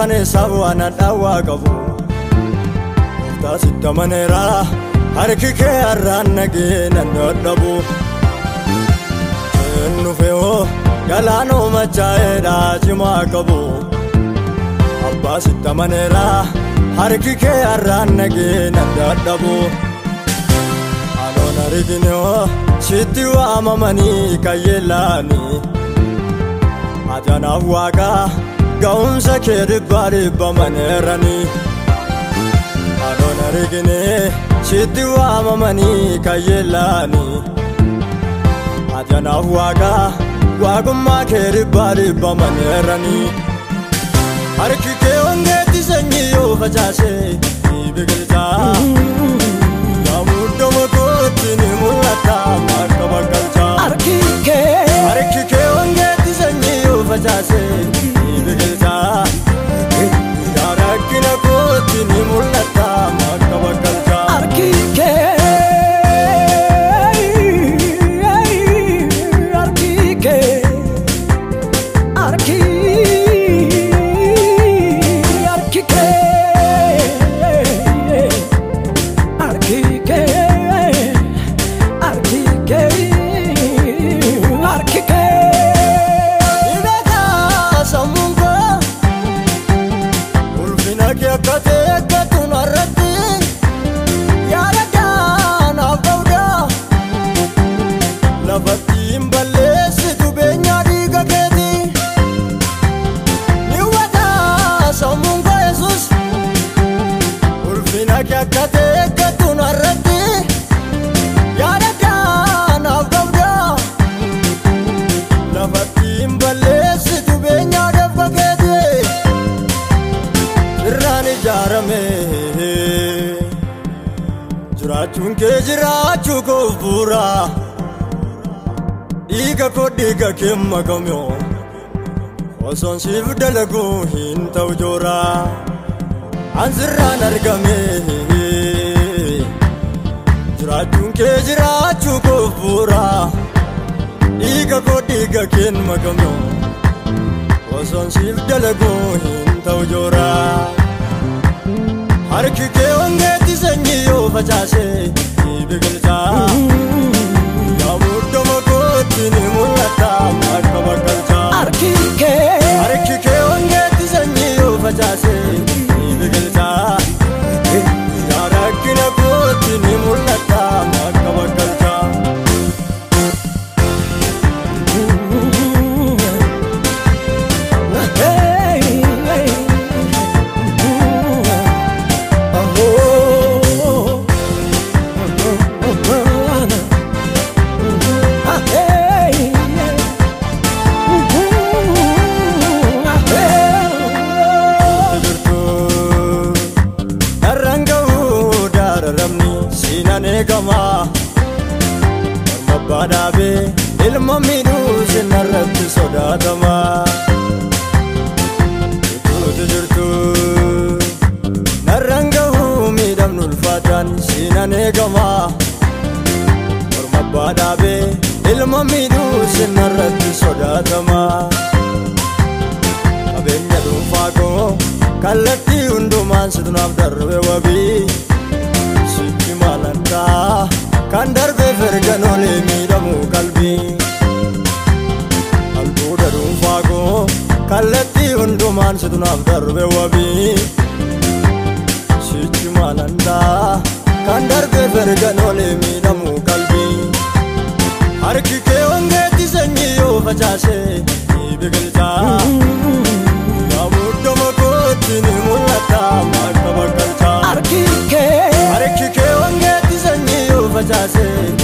mirkane sawana dawa qabu taasitta manera harki kee arraan nageenya dadhabu nufeewoo galaanoo machaa'eedha cimaa qabu abbaasitta manera harki kee arraan nageenya dadhabu anoon arginoo sitti waamamanii kayyeelaanii ajanaaf waaqa ga'umsa kee dhibbaa dhibbamaniranii anoon arginee sitti waamamanii kayyeelaanii ajanaaf waaqa waaqummaa kee dhibbaa dhibbamaniranii harki kee hongeetti sanyii yoo facaasee ni biqilchaa yaa muddama kootti ni mul'ata akka bakkalchaa harki kee hongeetti sanyii yoo facaasee ni biqilchaa yaa rakkina kootti ni mul'ata akka bakkalchaa harki kee jiraachuun kee jiraachuu koof bu'uura dhiiga koo dhiiga kee makamee osoon siif dalaguu hin ta'u joora ansirraan argame jiraachuun kee jiraachuu koof bu'uura dhiiga koo dhiiga kee makamee osoon siif dalaguu hin ta'u joora harki kee hongeetti sanyii yoo facaasee ni biqilchaa yaa muddama kootti ni mul'ata akka bakkalchaa harki kee hongeetti sanyii yoo facaasee ni biqilchaa yaa rakkina kootti ni mul'ata akka bakkalchaa Badaabe ilma miidhuu sinarratti sodaatama utuutu jirtu narraan gahuu miidhamnu ulfaataan siinan eegama orma badaabe ilma miidhuu sinarratti sodaatama qabeenya dhuunfaa koo kallattii hundumaan situnaaf darbe wabii sitti maalantaa kan darbe ferganolee miidhamu qalbii albuuda dhuunfaa koo kallattii hundumaan situnaaf darbe wabii sichi maalandaa kan darbe ferganolee miidhamu qalbii harki kee hongeetti sanyii yoo facaasee ni biqilchaa yaa muddama kootti ni mul'ata akka bakkalchaa harki kee hongeetti sanyii yoo facaasee